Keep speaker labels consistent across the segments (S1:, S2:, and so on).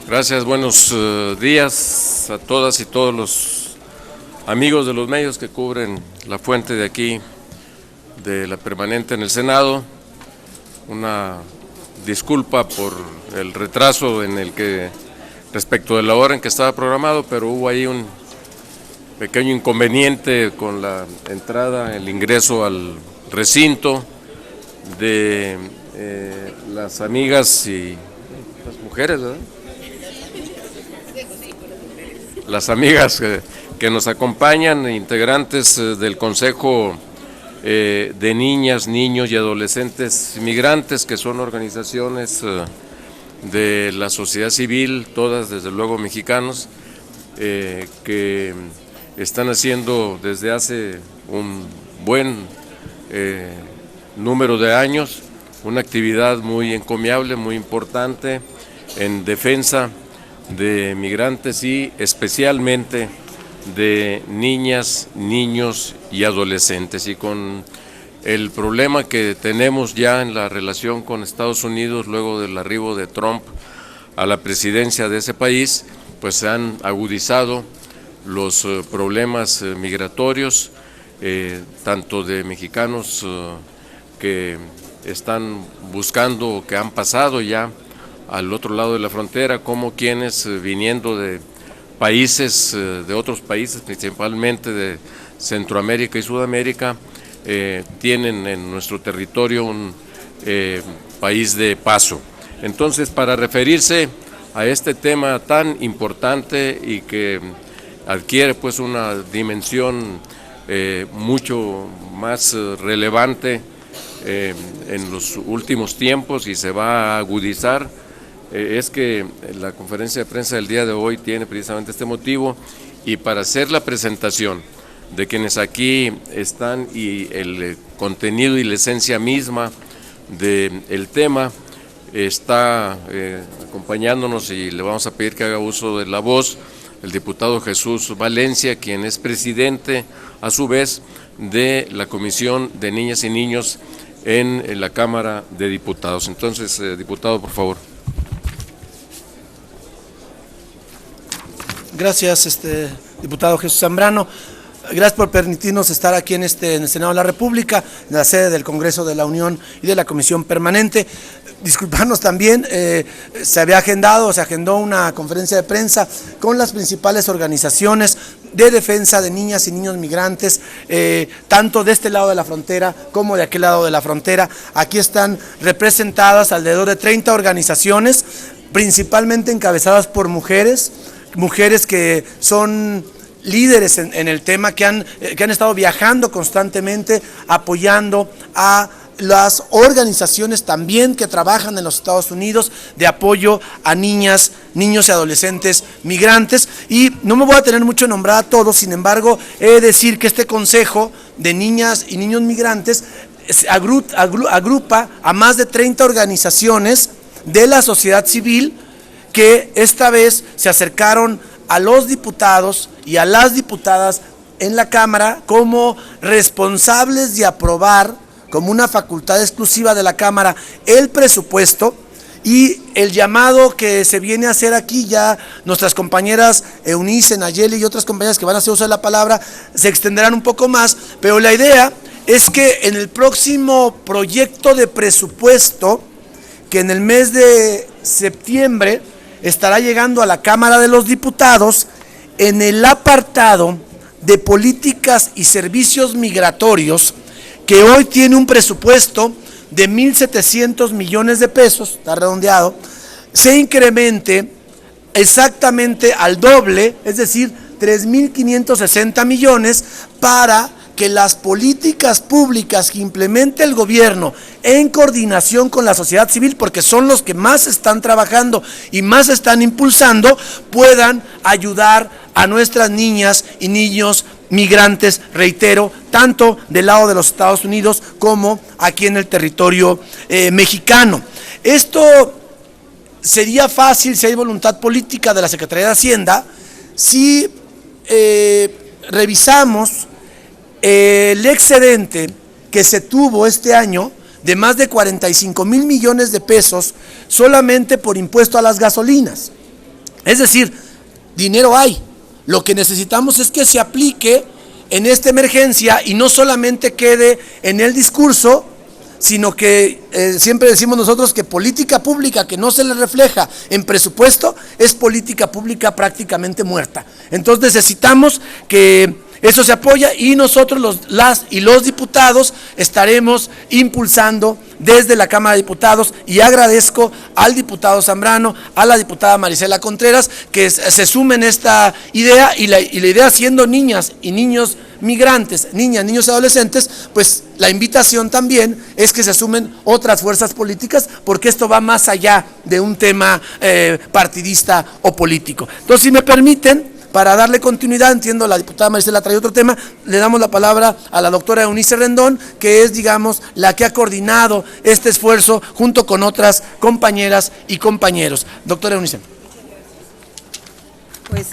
S1: Gracias, buenos días a todas y todos los amigos de los medios que cubren la fuente de aquí, de la permanente en el Senado. Una disculpa por el retraso respecto de la hora en que estaba programado, pero hubo ahí un pequeño inconveniente con la entrada, el ingreso al recinto de las amigas y las mujeres, ¿verdad? Las amigas que nos acompañan, integrantes del Consejo de Niñas, Niños y Adolescentes Migrantes, que son organizaciones de la sociedad civil, todas desde luego mexicanos, que están haciendo desde hace un buen número de años una actividad muy encomiable, muy importante en defensa de migrantes y especialmente de niñas, niños y adolescentes. Y con el problema que tenemos ya en la relación con Estados Unidos luego del arribo de Trump a la presidencia de ese país, pues se han agudizado los problemas migratorios, tanto de mexicanos que están buscando o que han pasado ya al otro lado de la frontera, como quienes viniendo de países, de otros países, principalmente de Centroamérica y Sudamérica, tienen en nuestro territorio un país de paso. Entonces, para referirse a este tema tan importante y que adquiere pues una dimensión mucho más relevante en los últimos tiempos y se va a agudizar, es que la conferencia de prensa del día de hoy tiene precisamente este motivo, y para hacer la presentación de quienes aquí están y el contenido y la esencia misma del tema, está acompañándonos, y le vamos a pedir que haga uso de la voz, el diputado Jesús Valencia, quien es presidente a su vez de la Comisión de Niñas y Niños en la Cámara de Diputados. Entonces, diputado, por favor.
S2: Gracias, diputado Jesús Zambrano. Gracias por permitirnos estar aquí en el Senado de la República, en la sede del Congreso de la Unión y de la Comisión Permanente. Disculparnos también, se agendó una conferencia de prensa con las principales organizaciones de defensa de niñas y niños migrantes, tanto de este lado de la frontera como de aquel lado de la frontera. Aquí están representadas alrededor de 30 organizaciones, principalmente encabezadas por mujeres que son líderes en el tema, que han estado viajando constantemente, apoyando a las organizaciones también que trabajan en los Estados Unidos de apoyo a niñas, niños y adolescentes migrantes. Y no me voy a tener mucho en nombrar a todos, sin embargo, he de decir que este Consejo de Niñas y Niños Migrantes agrupa a más de 30 organizaciones de la sociedad civil que esta vez se acercaron a los diputados y a las diputadas en la Cámara como responsables de aprobar, como una facultad exclusiva de la Cámara, el presupuesto. Y el llamado que se viene a hacer aquí, ya nuestras compañeras Eunice, Nayeli y otras compañeras que van a hacer uso de la palabra se extenderán un poco más, pero la idea es que en el próximo proyecto de presupuesto, que en el mes de septiembre estará llegando a la Cámara de los Diputados, en el apartado de políticas y servicios migratorios, que hoy tiene un presupuesto de 1,700 millones de pesos, está redondeado, se incremente exactamente al doble, es decir, 3,560 millones, para que las políticas públicas que implemente el gobierno en coordinación con la sociedad civil, porque son los que más están trabajando y más están impulsando, puedan ayudar a nuestras niñas y niños migrantes, reitero, tanto del lado de los Estados Unidos como aquí en el territorio mexicano. Esto sería fácil si hay voluntad política de la Secretaría de Hacienda, si revisamos el excedente que se tuvo este año de más de 45,000 millones de pesos solamente por impuesto a las gasolinas. Es decir, dinero hay. Lo que necesitamos es que se aplique en esta emergencia y no solamente quede en el discurso, sino que siempre decimos nosotros que política pública que no se le refleja en presupuesto es política pública prácticamente muerta. Entonces necesitamos que eso se apoya y nosotros las y los diputados estaremos impulsando desde la Cámara de Diputados, y agradezco al diputado Zambrano, a la diputada Marisela Contreras, que se sumen esta idea, y la idea, siendo niñas y niños migrantes, niñas, niños y adolescentes, pues la invitación también es que se sumen otras fuerzas políticas, porque esto va más allá de un tema partidista o político. Entonces, si me permiten, para darle continuidad, entiendo la diputada Marisela trae otro tema, le damos la palabra a la doctora Eunice Rendón, que es, digamos, la que ha coordinado este esfuerzo junto con otras compañeras y compañeros. Doctora Eunice.
S3: Pues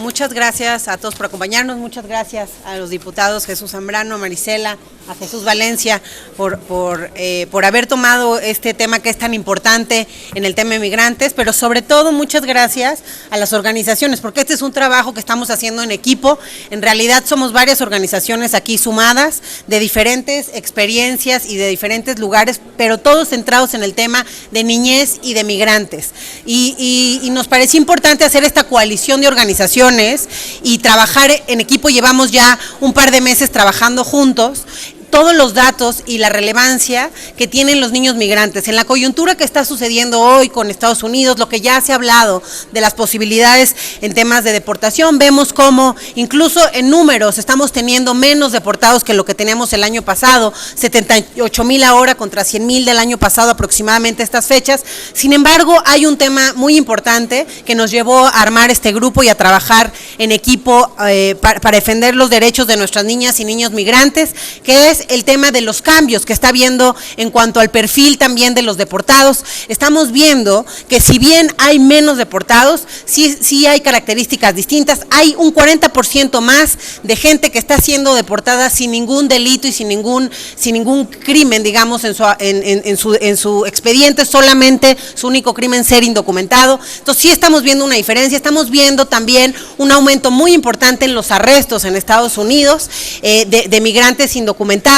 S3: muchas gracias a todos por acompañarnos, muchas gracias a los diputados Jesús Zambrano, Marisela, a Jesús Valencia por haber tomado este tema que es tan importante en el tema de migrantes, pero sobre todo muchas gracias a las organizaciones, porque este es un trabajo que estamos haciendo en equipo. En realidad somos varias organizaciones aquí sumadas, de diferentes experiencias y de diferentes lugares, pero todos centrados en el tema de niñez y de migrantes. Y nos pareció importante hacer esta coalición de organizaciones y trabajar en equipo. Llevamos ya un par de meses trabajando juntos. Todos los datos y la relevancia que tienen los niños migrantes. En la coyuntura que está sucediendo hoy con Estados Unidos, lo que ya se ha hablado de las posibilidades en temas de deportación, vemos cómo incluso en números estamos teniendo menos deportados que lo que teníamos el año pasado, 78,000 ahora contra 100,000 del año pasado aproximadamente estas fechas. Sin embargo, hay un tema muy importante que nos llevó a armar este grupo y a trabajar en equipo para defender los derechos de nuestras niñas y niños migrantes, que es el tema de los cambios que está habiendo en cuanto al perfil también de los deportados. Estamos viendo que si bien hay menos deportados, sí hay características distintas. Hay un 40% más de gente que está siendo deportada sin ningún delito y sin ningún crimen, digamos, en su expediente, solamente su único crimen ser indocumentado. Entonces sí estamos viendo una diferencia. Estamos viendo también un aumento muy importante en los arrestos en Estados Unidos de migrantes indocumentados,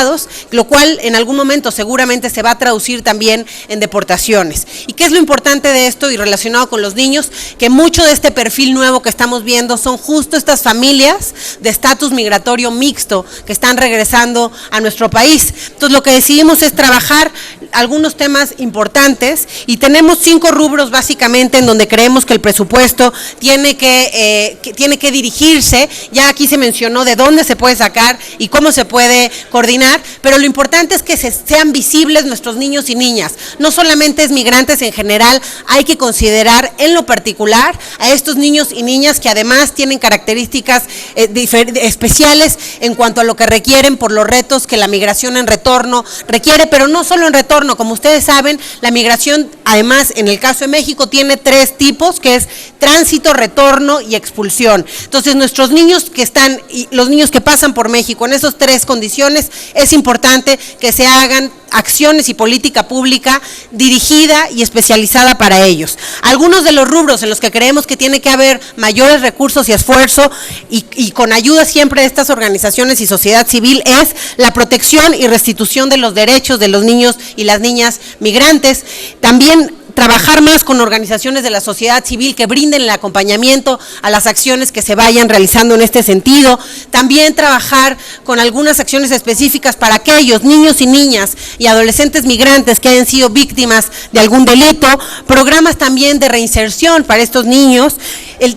S3: lo cual en algún momento seguramente se va a traducir también en deportaciones. ¿Y qué es lo importante de esto y relacionado con los niños? Que mucho de este perfil nuevo que estamos viendo son justo estas familias de estatus migratorio mixto que están regresando a nuestro país. Entonces lo que decidimos es trabajar algunos temas importantes y tenemos 5 rubros básicamente en donde creemos que el presupuesto tiene que dirigirse. Ya aquí se mencionó de dónde se puede sacar y cómo se puede coordinar, pero lo importante es que sean visibles nuestros niños y niñas. No solamente es migrantes en general, hay que considerar en lo particular a estos niños y niñas que además tienen características especiales en cuanto a lo que requieren por los retos que la migración en retorno requiere, pero no solo en retorno. Como ustedes saben, la migración, además, en el caso de México, tiene 3 tipos, que es tránsito, retorno y expulsión. Entonces, nuestros niños que están, y los niños que pasan por México en esas 3 condiciones, es importante que se hagan acciones y política pública dirigida y especializada para ellos. Algunos de los rubros en los que creemos que tiene que haber mayores recursos y esfuerzo y con ayuda siempre de estas organizaciones y sociedad civil es la protección y restitución de los derechos de los niños y las niñas migrantes. También trabajar más con organizaciones de la sociedad civil que brinden el acompañamiento a las acciones que se vayan realizando en este sentido. También trabajar con algunas acciones específicas para aquellos niños y niñas y adolescentes migrantes que hayan sido víctimas de algún delito, programas también de reinserción para estos niños,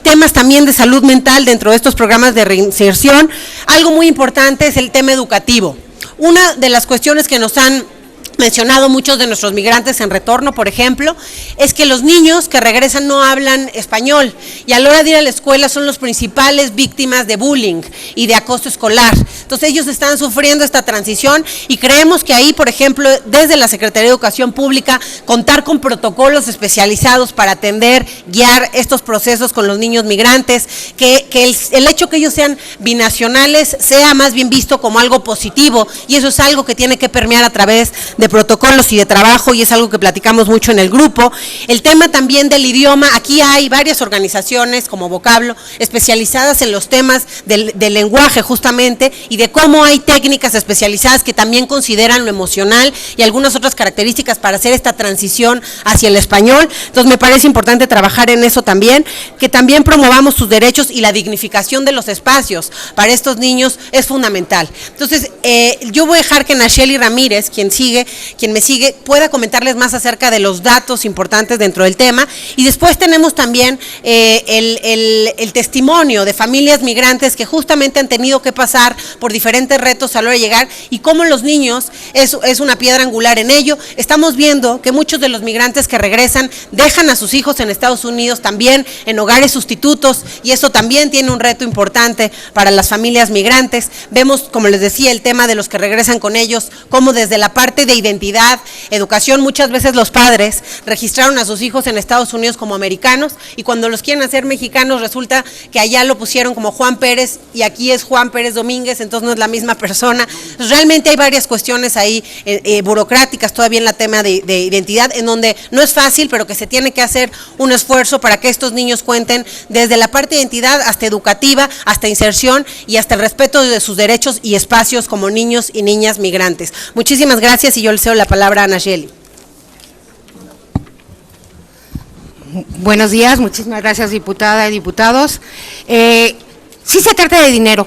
S3: temas también de salud mental dentro de estos programas de reinserción. Algo muy importante es el tema educativo. Una de las cuestiones que nos han mencionado muchos de nuestros migrantes en retorno, por ejemplo, es que los niños que regresan no hablan español y a la hora de ir a la escuela son los principales víctimas de bullying y de acoso escolar. Entonces ellos están sufriendo esta transición y creemos que ahí, por ejemplo, desde la Secretaría de Educación Pública, contar con protocolos especializados para atender, guiar estos procesos con los niños migrantes, que el hecho que ellos sean binacionales sea más bien visto como algo positivo, y eso es algo que tiene que permear a través de de protocolos y de trabajo, y es algo que platicamos mucho en el grupo. El tema también del idioma, aquí hay varias organizaciones como Vocablo, especializadas en los temas del lenguaje justamente, y de cómo hay técnicas especializadas que también consideran lo emocional y algunas otras características para hacer esta transición hacia el español. Entonces me parece importante trabajar en eso también, que también promovamos sus derechos y la dignificación de los espacios para estos niños es fundamental. Entonces yo voy a dejar que Nacheli Ramírez, quien me sigue, pueda comentarles más acerca de los datos importantes dentro del tema, y después tenemos también el testimonio de familias migrantes que justamente han tenido que pasar por diferentes retos a la hora de llegar, y cómo los niños es una piedra angular en ello. Estamos viendo que muchos de los migrantes que regresan dejan a sus hijos en Estados Unidos también en hogares sustitutos, y eso también tiene un reto importante para las familias migrantes. Vemos, como les decía, el tema de los que regresan con ellos, como desde la parte de identidad, educación, muchas veces los padres registraron a sus hijos en Estados Unidos como americanos, y cuando los quieren hacer mexicanos resulta que allá lo pusieron como Juan Pérez y aquí es Juan Pérez Domínguez, entonces no es la misma persona. Realmente hay varias cuestiones ahí burocráticas todavía en la tema de identidad, en donde no es fácil, pero que se tiene que hacer un esfuerzo para que estos niños cuenten desde la parte de identidad hasta educativa, hasta inserción y hasta el respeto de sus derechos y espacios como niños y niñas migrantes. Muchísimas gracias, y yo le cedo la palabra a Nacheli.
S4: Buenos días, muchísimas gracias, diputada y diputados. Sí se trata de dinero.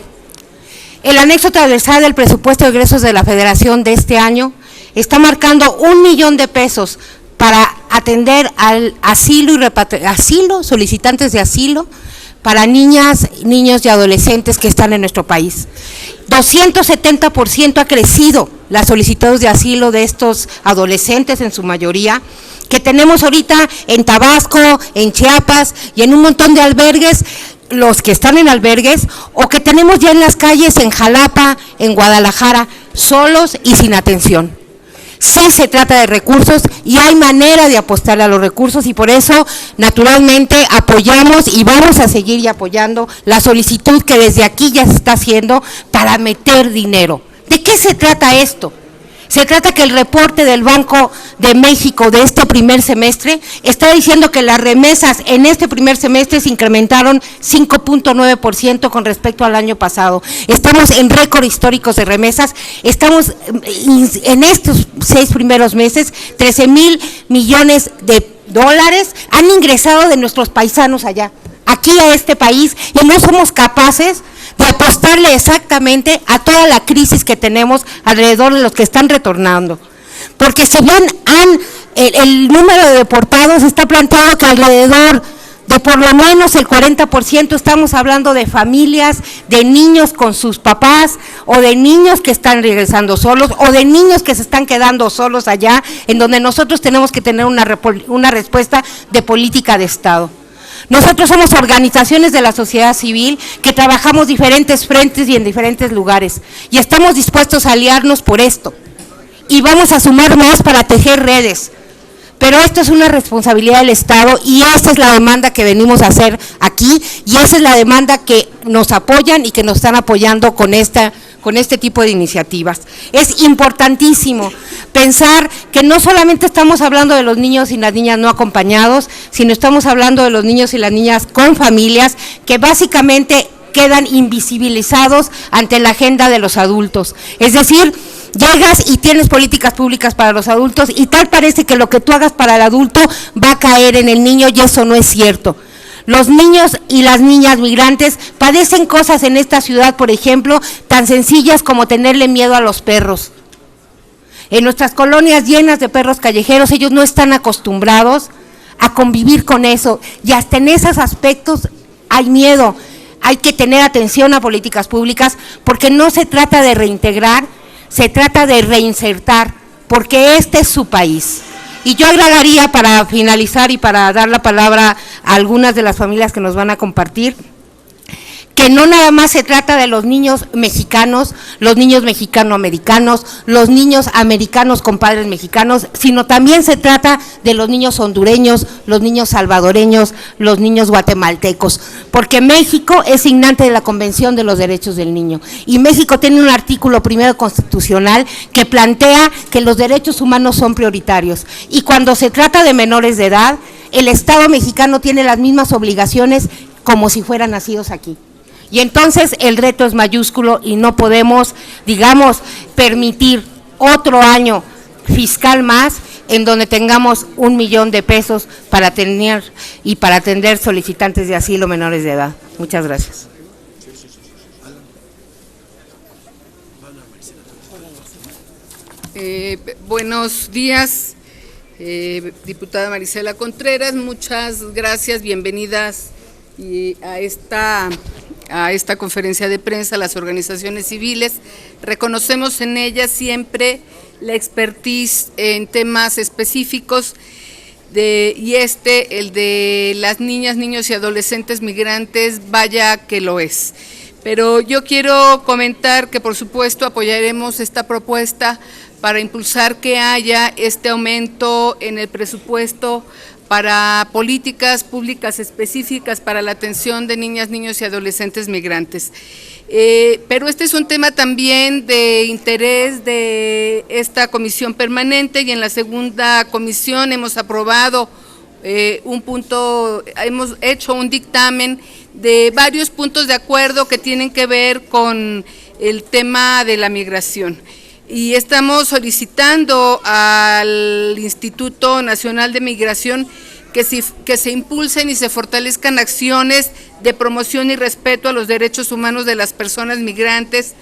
S4: El anexo transversal del presupuesto de egresos de la Federación de este año está marcando 1 millón de pesos para atender al asilo, solicitantes de asilo, para niñas, niños y adolescentes que están en nuestro país. 270% ha crecido las solicitudes de asilo de estos adolescentes, en su mayoría, que tenemos ahorita en Tabasco, en Chiapas y en un montón de albergues, los que están en albergues, o que tenemos ya en las calles en Jalapa, en Guadalajara, solos y sin atención. Sí se trata de recursos y hay manera de apostarle a los recursos, y por eso naturalmente apoyamos y vamos a seguir apoyando la solicitud que desde aquí ya se está haciendo para meter dinero. ¿De qué se trata esto? Se trata que el reporte del Banco de México de este primer semestre está diciendo que las remesas en este primer semestre se incrementaron 5.9% con respecto al año pasado. Estamos en récord históricos de remesas, estamos en estos 6 primeros meses, 13,000 millones de dólares han ingresado de nuestros paisanos allá, aquí a este país, y no somos capaces de apostarle exactamente a toda la crisis que tenemos alrededor de los que están retornando. Porque si bien el número de deportados está planteado que alrededor de por lo menos el 40%, estamos hablando de familias, de niños con sus papás, o de niños que están regresando solos, o de niños que se están quedando solos allá, en donde nosotros tenemos que tener una respuesta de política de Estado. Nosotros somos organizaciones de la sociedad civil que trabajamos diferentes frentes y en diferentes lugares, y estamos dispuestos a aliarnos por esto, y vamos a sumar más para tejer redes. Pero esto es una responsabilidad del Estado, y esa es la demanda que venimos a hacer aquí, y esa es la demanda que nos apoyan y que nos están apoyando con este tipo de iniciativas. Es importantísimo pensar que no solamente estamos hablando de los niños y las niñas no acompañados, sino estamos hablando de los niños y las niñas con familias que básicamente quedan invisibilizados ante la agenda de los adultos. Es decir, llegas y tienes políticas públicas para los adultos y tal parece que lo que tú hagas para el adulto va a caer en el niño, y eso no es cierto. Los niños y las niñas migrantes padecen cosas en esta ciudad, por ejemplo, tan sencillas como tenerle miedo a los perros. En nuestras colonias llenas de perros callejeros, ellos no están acostumbrados a convivir con eso, y hasta en esos aspectos hay miedo. Hay que tener atención a políticas públicas, porque no se trata de reintegrar, se trata de reinsertar, porque este es su país. Y yo agregaría, para finalizar y para dar la palabra a algunas de las familias que nos van a compartir, que no nada más se trata de los niños mexicanos, los niños mexicano-americanos, los niños americanos con padres mexicanos, sino también se trata de los niños hondureños, los niños salvadoreños, los niños guatemaltecos, porque México es signante de la Convención de los Derechos del Niño, y México tiene un artículo primero constitucional que plantea que los derechos humanos son prioritarios, y cuando se trata de menores de edad, el Estado mexicano tiene las mismas obligaciones como si fueran nacidos aquí. Y entonces el reto es mayúsculo y no podemos, digamos, permitir otro año fiscal más en donde tengamos 1 millón de pesos para tener y para atender solicitantes de asilo menores de edad. Muchas gracias.
S5: Buenos días, diputada Marisela Contreras, muchas gracias, bienvenidas a esta conferencia de prensa, las organizaciones civiles. Reconocemos en ellas siempre la expertise en temas específicos y el de las niñas, niños y adolescentes migrantes, vaya que lo es. Pero yo quiero comentar que por supuesto apoyaremos esta propuesta para impulsar que haya este aumento en el presupuesto para políticas públicas específicas para la atención de niñas, niños y adolescentes migrantes. Pero este es un tema también de interés de esta comisión permanente, y en la segunda comisión hemos aprobado hemos hecho un dictamen de varios puntos de acuerdo que tienen que ver con el tema de la migración. Y estamos solicitando al Instituto Nacional de Migración que se impulsen y se fortalezcan acciones de promoción y respeto a los derechos humanos de las personas migrantes,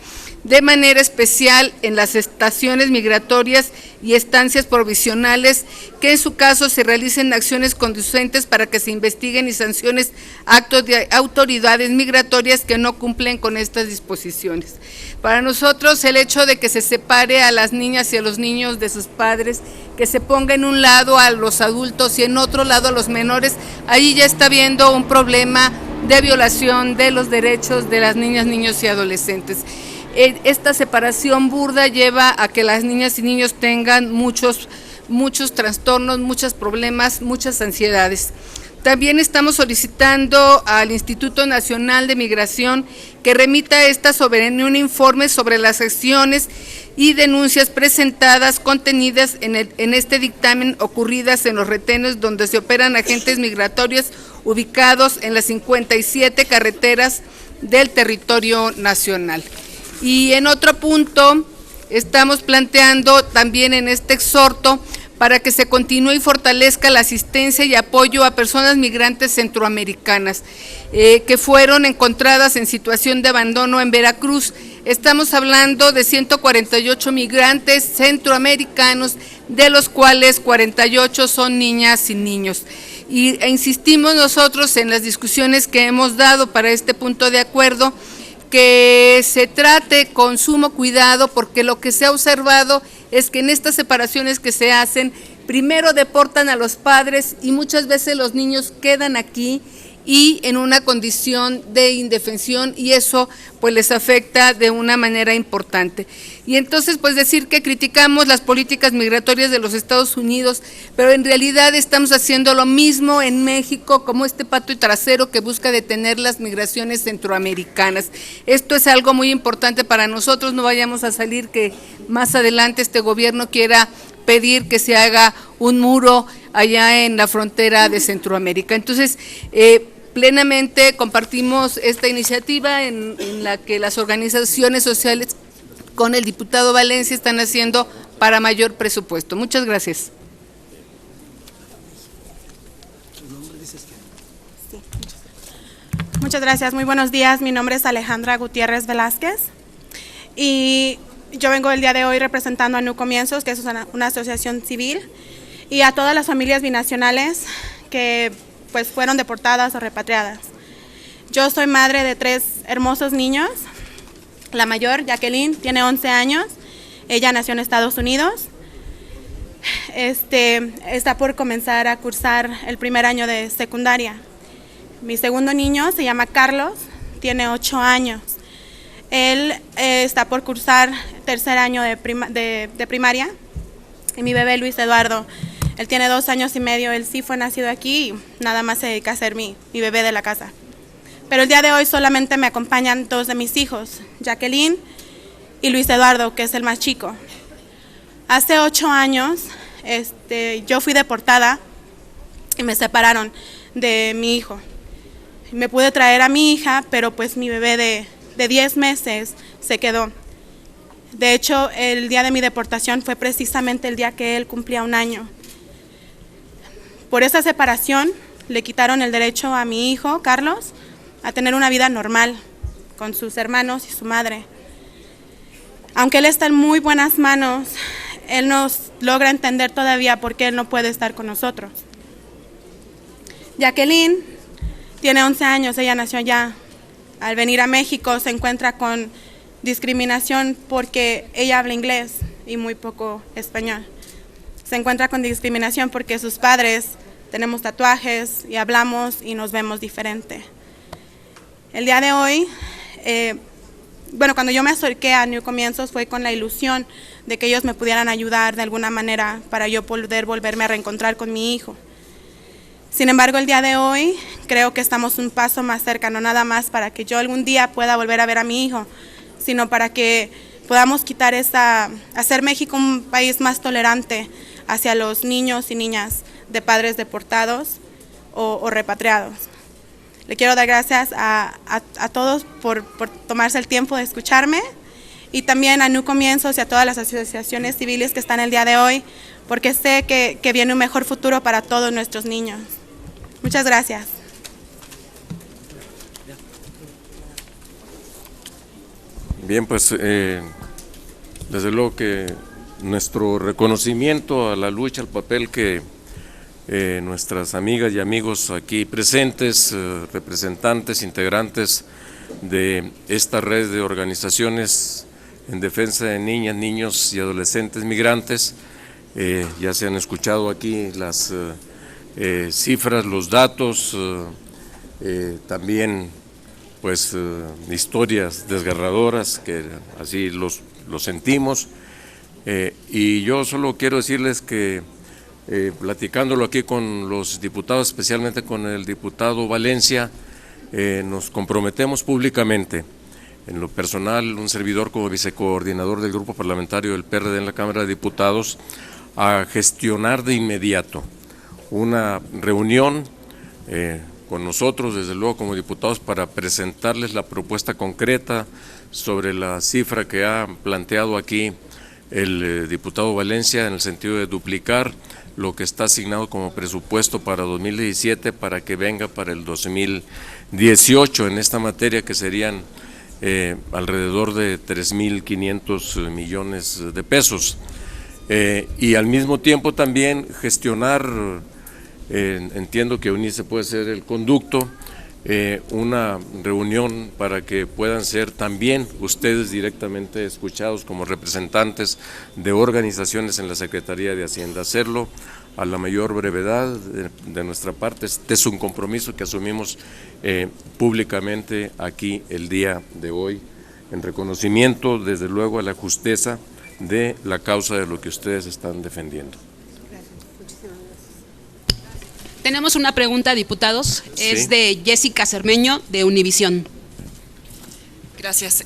S5: de manera especial en las estaciones migratorias y estancias provisionales, que en su caso se realicen acciones conducentes para que se investiguen y sancionen actos de autoridades migratorias que no cumplen con estas disposiciones. Para nosotros el hecho de que se separe a las niñas y a los niños de sus padres, que se ponga en un lado a los adultos y en otro lado a los menores, ahí ya está habiendo un problema de violación de los derechos de las niñas, niños y adolescentes. Esta separación burda lleva a que las niñas y niños tengan muchos trastornos, muchos problemas, muchas ansiedades. También estamos solicitando al Instituto Nacional de Migración que remita un informe sobre las acciones y denuncias presentadas, contenidas en este dictamen, ocurridas en los retenes donde se operan agentes migratorios ubicados en las 57 carreteras del territorio nacional. Y en otro punto, estamos planteando también en este exhorto para que se continúe y fortalezca la asistencia y apoyo a personas migrantes centroamericanas que fueron encontradas en situación de abandono en Veracruz. Estamos hablando de 148 migrantes centroamericanos, de los cuales 48 son niñas y niños. E insistimos nosotros en las discusiones que hemos dado para este punto de acuerdo, que se trate con sumo cuidado, porque lo que se ha observado es que en estas separaciones que se hacen, primero deportan a los padres y muchas veces los niños quedan aquí y en una condición de indefensión, y eso pues les afecta de una manera importante. Y entonces pues decir que criticamos las políticas migratorias de los Estados Unidos, pero en realidad estamos haciendo lo mismo en México, como este pato y trasero que busca detener las migraciones centroamericanas. Esto es algo muy importante para nosotros, no vayamos a salir que más adelante este gobierno quiera pedir que se haga un muro allá en la frontera de Centroamérica. Entonces, plenamente compartimos esta iniciativa en la que las organizaciones sociales con el diputado Valencia están haciendo para mayor presupuesto. Muchas gracias.
S6: Muchas gracias, muy buenos días. Mi nombre es Alejandra Gutiérrez Velázquez y yo vengo el día de hoy representando a New Comienzos, que es una asociación civil, y a todas las familias binacionales que pues fueron deportadas o repatriadas. Yo soy madre de 3 hermosos niños. La mayor, Jacqueline, tiene 11 años. Ella nació en Estados Unidos. Está por comenzar a cursar el primer año de secundaria. Mi segundo niño se llama Carlos, tiene 8 años. Él está por cursar tercer año de primaria. Y mi bebé Luis Eduardo, él tiene 2 años y medio, él sí fue nacido aquí y nada más se dedica a ser mi bebé de la casa. Pero el día de hoy solamente me acompañan 2 de mis hijos, Jacqueline y Luis Eduardo, que es el más chico. Hace 8 años yo fui deportada y me separaron de mi hijo. Me pude traer a mi hija, pero pues mi bebé de 10 meses se quedó. De hecho, el día de mi deportación fue precisamente el día que él cumplía 1 año. Por esa separación le quitaron el derecho a mi hijo, Carlos, a tener una vida normal con sus hermanos y su madre. Aunque él está en muy buenas manos, él nos logra entender todavía por qué él no puede estar con nosotros. Jacqueline tiene 11 años, ella nació allá. Al venir a México se encuentra con discriminación porque ella habla inglés y muy poco español. Se encuentra con discriminación porque sus padres tenemos tatuajes y hablamos y nos vemos diferente. El día de hoy, cuando yo me acerqué a New Comienzos fue con la ilusión de que ellos me pudieran ayudar de alguna manera para yo poder volverme a reencontrar con mi hijo. Sin embargo, el día de hoy creo que estamos un paso más cerca, no nada más para que yo algún día pueda volver a ver a mi hijo, sino para que podamos quitar hacer México un país más tolerante hacia los niños y niñas de padres deportados o repatriados. Le quiero dar gracias a todos por tomarse el tiempo de escucharme y también a New Comienzos y a todas las asociaciones civiles que están el día de hoy, porque sé que viene un mejor futuro para todos nuestros niños. Muchas gracias.
S1: Bien, pues desde luego que nuestro reconocimiento a la lucha, al papel que nuestras amigas y amigos aquí presentes, representantes, integrantes de esta red de organizaciones en defensa de niñas, niños y adolescentes migrantes, ya se han escuchado aquí las cifras, los datos, también pues historias desgarradoras que así los sentimos, y yo solo quiero decirles que platicándolo aquí con los diputados, especialmente con el diputado Valencia, nos comprometemos públicamente, en lo personal, un servidor como vicecoordinador del grupo parlamentario del PRD en la Cámara de Diputados, a gestionar de inmediato una reunión con nosotros, desde luego como diputados, para presentarles la propuesta concreta sobre la cifra que ha planteado aquí el diputado Valencia, en el sentido de duplicar lo que está asignado como presupuesto para 2017 para que venga para el 2018 en esta materia, que serían alrededor de 3.500 millones de pesos. Y al mismo tiempo también gestionar, entiendo que UNICE puede ser el conducto, una reunión para que puedan ser también ustedes directamente escuchados como representantes de organizaciones en la Secretaría de Hacienda. Hacerlo a la mayor brevedad de nuestra parte. Este es un compromiso que asumimos públicamente aquí el día de hoy, en reconocimiento desde luego a la justeza de la causa de lo que ustedes están defendiendo.
S7: Tenemos una pregunta, diputados,
S1: Sí.
S7: Es de Jessica Cermeño, de Univisión.
S8: Gracias,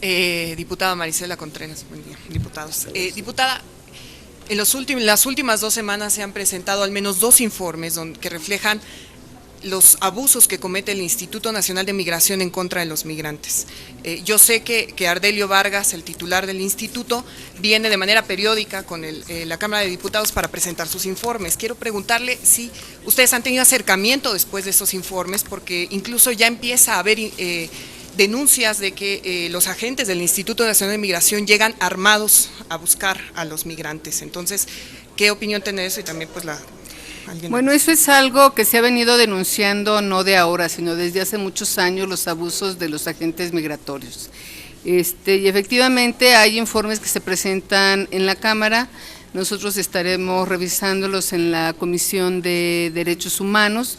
S8: diputada Marisela Contreras. Buen día, diputados. Diputada, en las últimas 2 semanas se han presentado al menos 2 informes que reflejan los abusos que comete el Instituto Nacional de Migración en contra de los migrantes. Yo sé que Ardelio Vargas, el titular del instituto, viene de manera periódica con la Cámara de Diputados para presentar sus informes. Quiero preguntarle si ustedes han tenido acercamiento después de esos informes, porque incluso ya empieza a haber denuncias de que los agentes del Instituto Nacional de Migración llegan armados a buscar a los migrantes. Entonces, ¿qué opinión tiene eso? Y también pues
S5: Bueno, eso es algo que se ha venido denunciando no de ahora, sino desde hace muchos años, los abusos de los agentes migratorios. Y efectivamente hay informes que se presentan en la Cámara. Nosotros estaremos revisándolos en la Comisión de Derechos Humanos.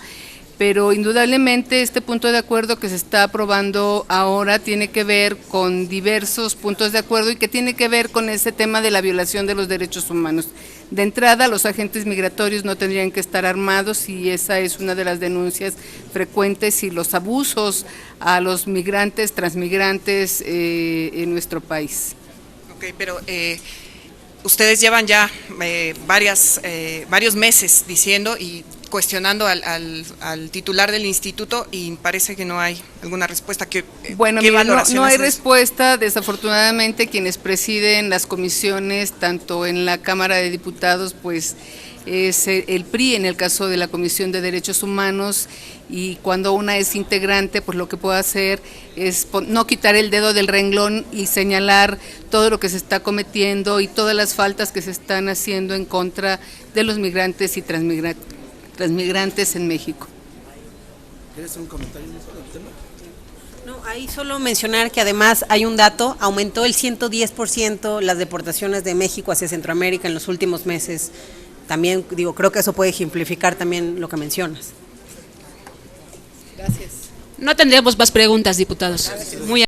S5: pero indudablemente este punto de acuerdo que se está aprobando ahora tiene que ver con diversos puntos de acuerdo y que tiene que ver con ese tema de la violación de los derechos humanos. De entrada, los agentes migratorios no tendrían que estar armados y esa es una de las denuncias frecuentes y los abusos a los migrantes, transmigrantes en nuestro país.
S8: Ok, pero ustedes llevan ya varios meses diciendo y cuestionando al titular del instituto y parece que no hay alguna respuesta.
S5: Bueno,
S8: ¿qué
S5: mira,
S8: valoración
S5: no hay
S8: hace de eso?
S5: respuesta. Desafortunadamente, quienes presiden las comisiones, tanto en la Cámara de Diputados, pues es el PRI en el caso de la Comisión de Derechos Humanos, y cuando una es integrante, pues lo que puede hacer es no quitar el dedo del renglón y señalar todo lo que se está cometiendo y todas las faltas que se están haciendo en contra de los migrantes y transmigrantes en México.
S2: ¿Quieres hacer un comentario en este tema?
S3: No, ahí solo mencionar que además hay un dato, aumentó el 110% las deportaciones de México hacia Centroamérica en los últimos meses. También, creo que eso puede ejemplificar también lo que mencionas.
S7: No tendríamos más preguntas, diputados. Muy